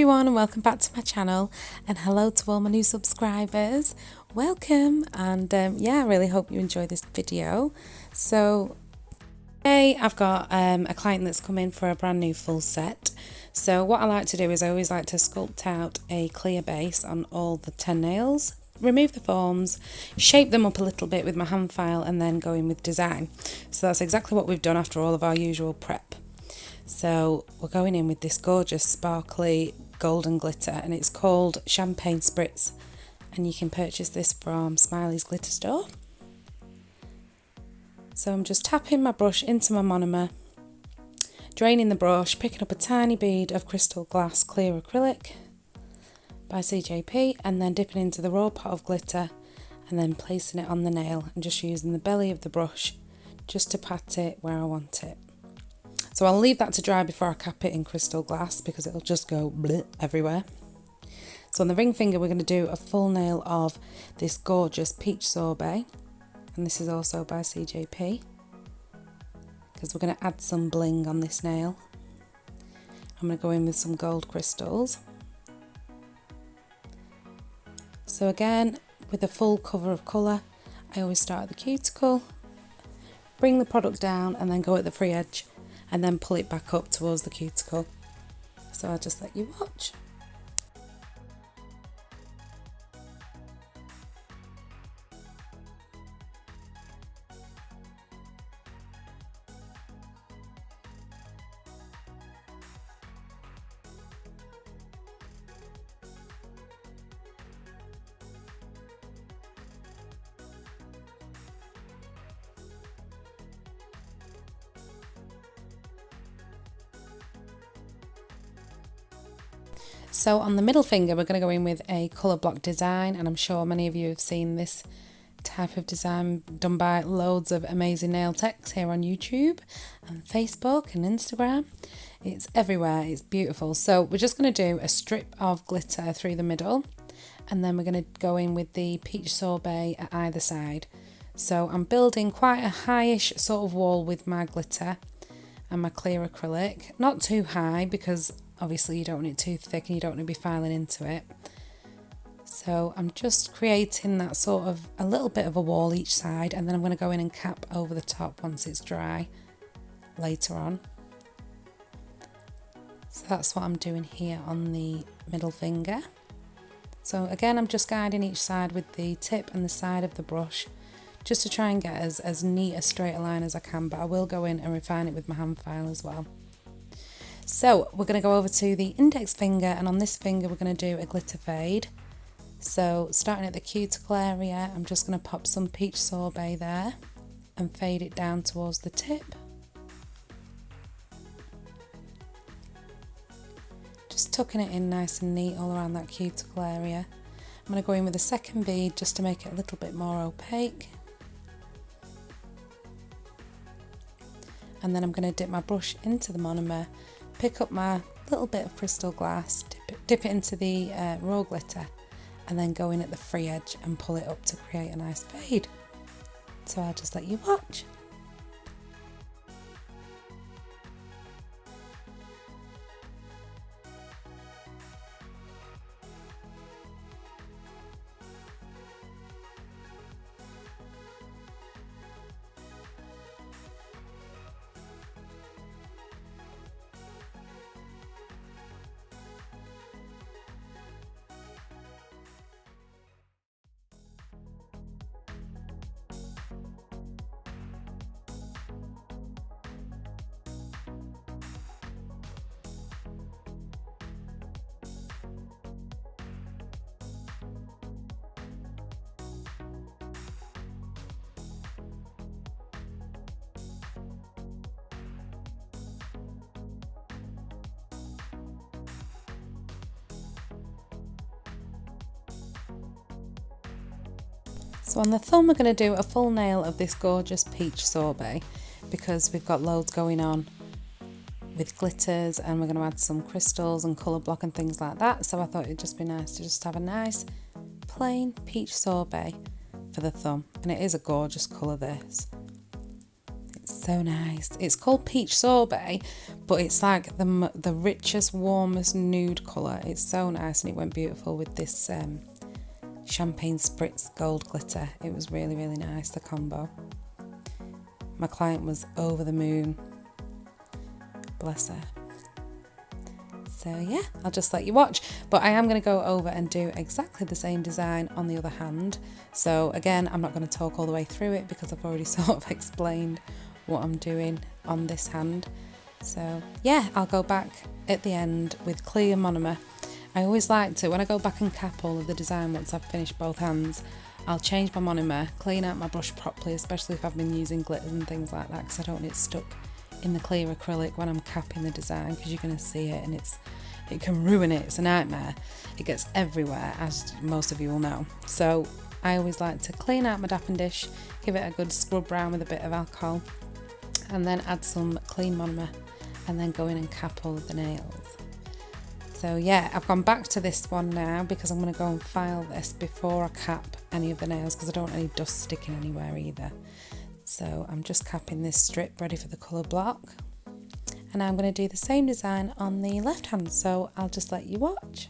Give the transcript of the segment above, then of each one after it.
everyone and welcome back to my channel, and hello to all my new subscribers. Welcome, and yeah, I really hope you enjoy this video. So today I've got a client that's come in for a brand new full set. So what I like to do is I always like to sculpt out a clear base on all the 10 nails, remove the forms, shape them up a little bit with my hand file, and then go in with design. So that's exactly what we've done after all of our usual prep. So we're going in with this gorgeous sparkly golden glitter, and it's called Champagne Spritz, and you can purchase this from Smiley's Glitter Store. So I'm just tapping my brush into my monomer, draining the brush, picking up a tiny bead of crystal glass clear acrylic by CJP, and then dipping into the raw pot of glitter and then placing it on the nail and just using the belly of the brush just to pat it where I want it. So I'll leave that to dry before I cap it in crystal glass because it'll just go bleh everywhere. So on the ring finger we're going to do a full nail of this gorgeous peach sorbet, and this is also by CJP because we're going to add some bling on this nail. I'm going to go in with some gold crystals. So again, with a full cover of colour, I always start at the cuticle, bring the product down and then go at the free edge and then pull it back up towards the cuticle. So I'll just let you watch. So on the middle finger we're going to go in with a colour block design, and I'm sure many of you have seen this type of design done by loads of amazing nail techs here on YouTube and Facebook and Instagram. It's everywhere, it's beautiful. So we're just going to do a strip of glitter through the middle, and then we're going to go in with the peach sorbet at either side. So I'm building quite a highish sort of wall with my glitter and my clear acrylic, not too high because obviously you don't want it too thick and you don't want to be filing into it. So I'm just creating that sort of a little bit of a wall each side, and then I'm going to go in and cap over the top once it's dry later on. So that's what I'm doing here on the middle finger. So again, I'm just guiding each side with the tip and the side of the brush just to try and get as neat a straight a line as I can, but I will go in and refine it with my hand file as well. So we're going to go over to the index finger, and on this finger we're going to do a glitter fade. So starting at the cuticle area, I'm just going to pop some peach sorbet there and fade it down towards the tip. Just tucking it in nice and neat all around that cuticle area. I'm going to go in with a second bead just to make it a little bit more opaque. And then I'm going to dip my brush into the monomer, pick up my little bit of crystal glass, dip it into the raw glitter, and then go in at the free edge and pull it up to create a nice fade. So I'll just let you watch. So on the thumb we're going to do a full nail of this gorgeous peach sorbet because we've got loads going on with glitters, and we're going to add some crystals and colour block and things like that. So I thought it'd just be nice to just have a nice plain peach sorbet for the thumb, and it is a gorgeous colour this. It's So nice. It's called peach sorbet, but it's like the richest, warmest nude colour. It's so nice, and it went beautiful with this champagne spritz gold glitter. It was really, really nice, the combo. My client was over the moon. Bless her. So yeah, I'll just let you watch. But I am going to go over and do exactly the same design on the other hand. So again, I'm not going to talk all the way through it because I've already sort of explained what I'm doing on this hand. So yeah, I'll go back at the end with clear monomer. I always like to, when I go back and cap all of the design once I've finished both hands, I'll change my monomer, clean out my brush properly, especially if I've been using glitters and things like that, because I don't want it stuck in the clear acrylic when I'm capping the design, because you're going to see it and it can ruin it. It's a nightmare. It gets everywhere, as most of you will know. So I always like to clean out my dapping dish, give it a good scrub round with a bit of alcohol, and then add some clean monomer, and then go in and cap all of the nails. So yeah, I've gone back to this one now because I'm going to go and file this before I cap any of the nails, because I don't want any dust sticking anywhere either. So I'm just capping this strip ready for the colour block. And I'm going to do the same design on the left hand, so I'll just let you watch.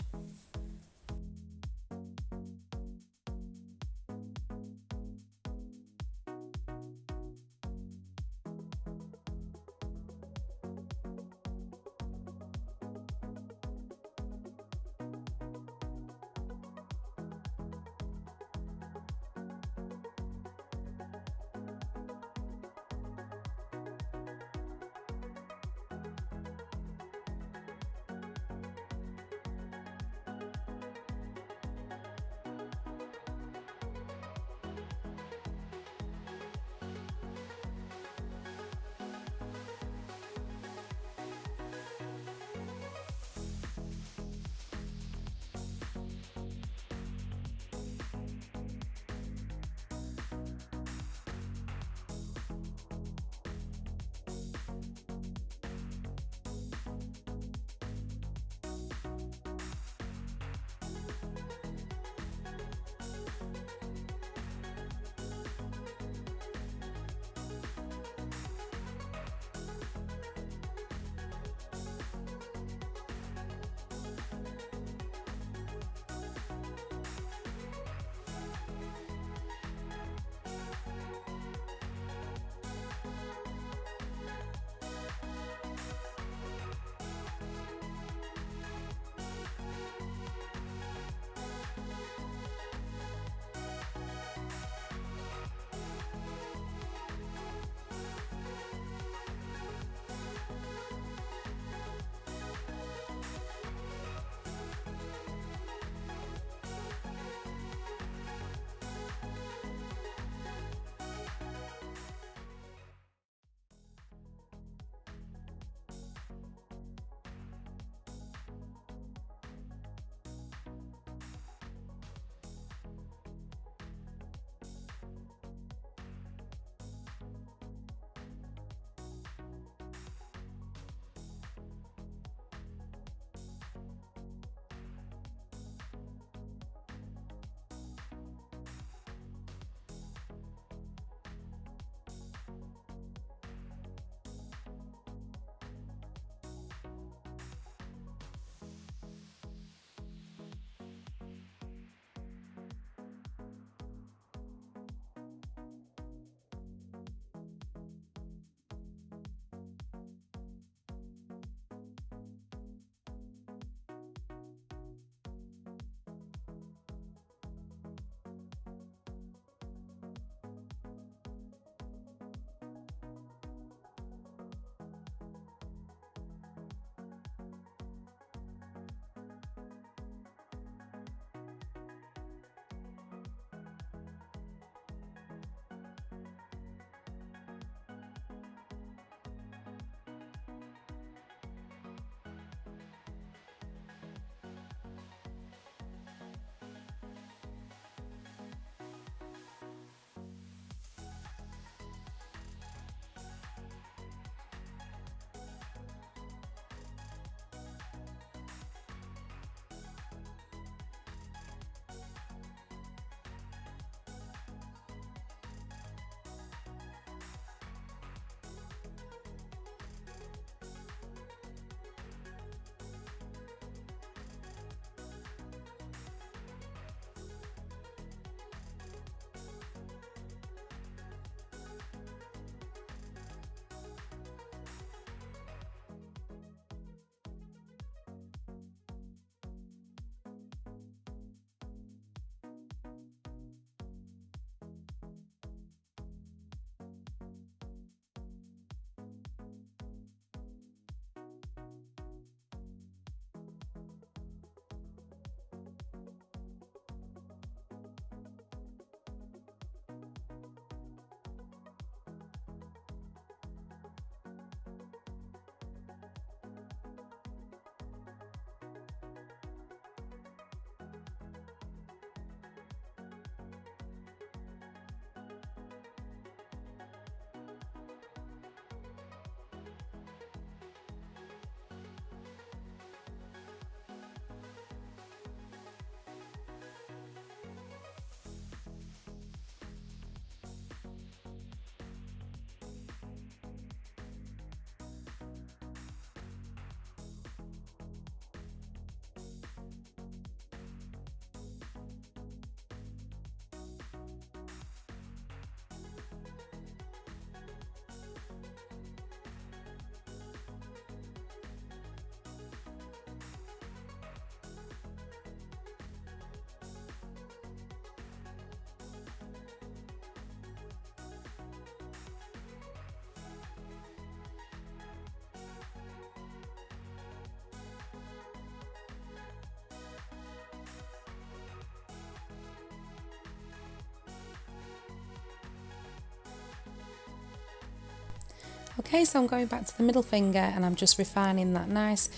Okay, so I'm going back to the middle finger and I'm just refining that nice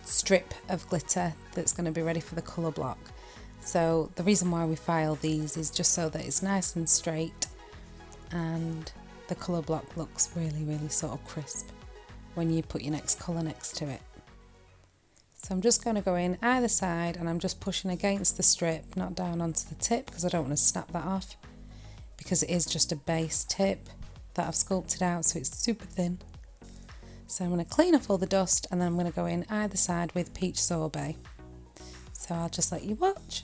strip of glitter that's going to be ready for the colour block. So the reason why we file these is just so that it's nice and straight and the colour block looks really sort of crisp when you put your next colour next to it. So I'm just going to go in either side and I'm just pushing against the strip, not down onto the tip because I don't want to snap that off, because it is just a base tip that I've sculpted out, so it's super thin. So I'm going to clean off all the dust and then I'm going to go in either side with peach sorbet. So I'll just let you watch.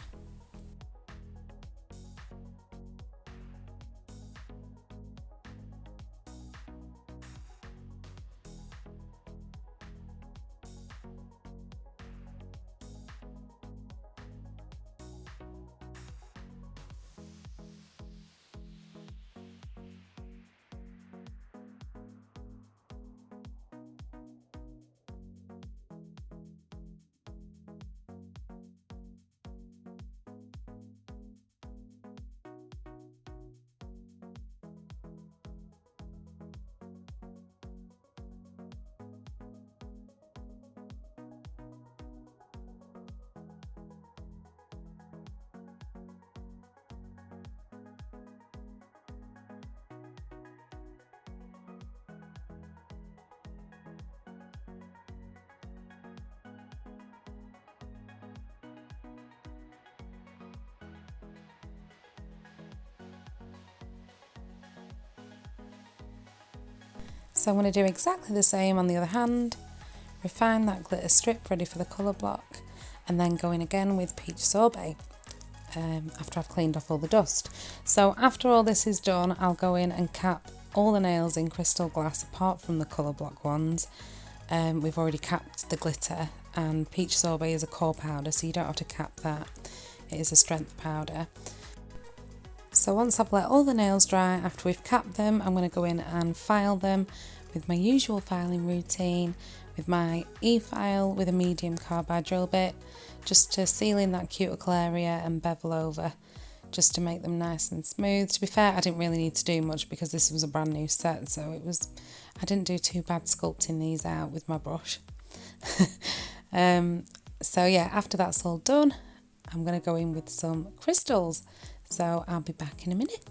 So I'm going to do exactly the same on the other hand, refine that glitter strip ready for the colour block, and then go in again with peach sorbet after I've cleaned off all the dust. So after all this is done, I'll go in and cap all the nails in crystal glass apart from the colour block ones. We've already capped the glitter, and peach sorbet is a core powder, so you don't have to cap that. It is a strength powder. So once I've let all the nails dry after we've capped them, I'm going to go in and file them with my usual filing routine with my e-file with a medium carbide drill bit, just to seal in that cuticle area and bevel over, just to make them nice and smooth. To be fair, I didn't really need to do much because this was a brand new set, so I didn't do too bad sculpting these out with my brush. So yeah, after that's all done, I'm going to go in with some crystals. So I'll be back in a minute.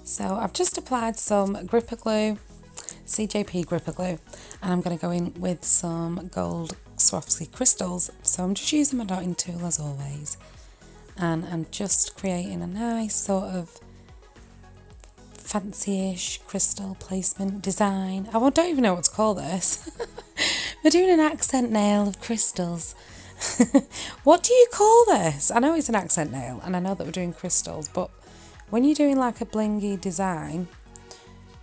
So I've just applied some gripper glue, CJP gripper glue, and I'm going to go in with some gold Swarovski crystals. So I'm just using my dotting tool as always, and I'm just creating a nice sort of fancy-ish crystal placement design. I don't even know what to call this. We're doing an accent nail of crystals. What do you call this? I know it's an accent nail and I know that we're doing crystals, but when you're doing like a blingy design,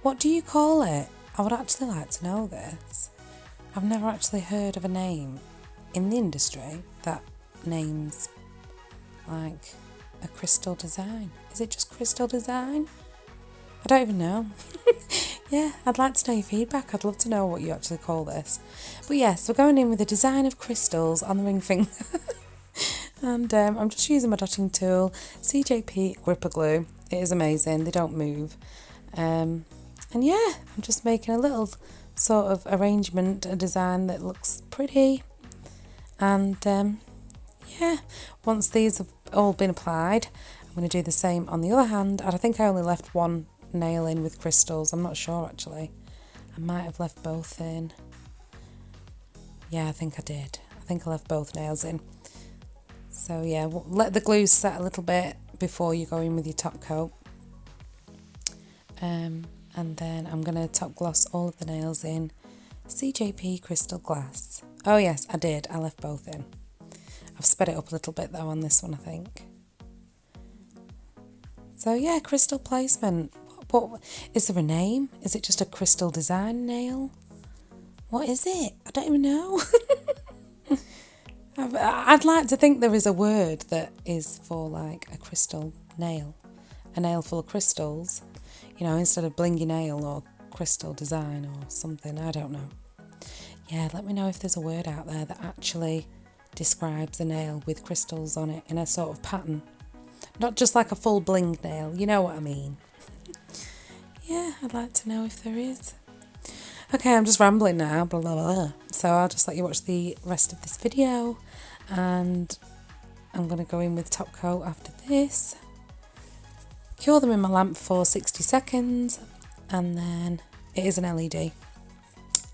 what do you call it? I would actually like to know this. I've never actually heard of a name in the industry that names like a crystal design. Is it just crystal design? I don't even know. Yeah, I'd like to know your feedback. I'd love to know what you actually call this. But yes, we're going in with a design of crystals on the ring finger. And I'm just using my dotting tool, CJP gripper glue. It is amazing, they don't move. And yeah, I'm just making a little sort of arrangement, a design that looks pretty. And yeah, once these have all been applied, I'm going to do the same on the other hand. And I think I only left one nail in with crystals. I'm not sure actually. I might have left both in. Yeah, I think I did. I think I left both nails in. So yeah, let the glue set a little bit before you go in with your top coat. And then I'm going to top gloss all of the nails in CJP Crystal Glass. Oh yes, I did. I left both in. I've sped it up a little bit though on this one, I think. So yeah, crystal placement. What is there a name? Is it just a crystal design nail? What is it? I don't even know. I'd like to think there is a word that is for like a crystal nail. A nail full of crystals. You know, instead of blingy nail or crystal design or something. I don't know. Yeah, let me know if there's a word out there that actually describes a nail with crystals on it in a sort of pattern. Not just like a full bling nail, you know what I mean. Yeah, I'd like to know if there is. Okay, I'm just rambling now, blah, blah, blah. So I'll just let you watch the rest of this video. And I'm going to go in with top coat after this. Cure them in my lamp for 60 seconds. And then it is an LED.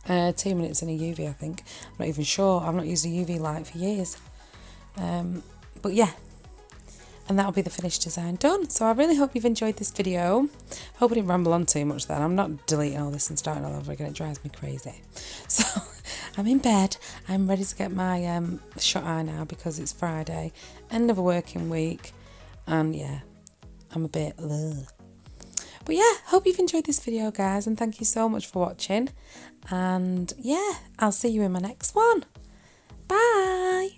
2 minutes in a UV, I think. I'm not even sure. I've not used a UV light for years. But yeah. And that'll be the finished design done. So I really hope you've enjoyed this video. Hope I didn't ramble on too much then. I'm not deleting all this and starting all over again. It drives me crazy. So I'm in bed. I'm ready to get my shut eye now because it's Friday. End of a working week. And yeah, I'm a bit ugh. But yeah, hope you've enjoyed this video, guys. And thank you so much for watching. And yeah, I'll see you in my next one. Bye.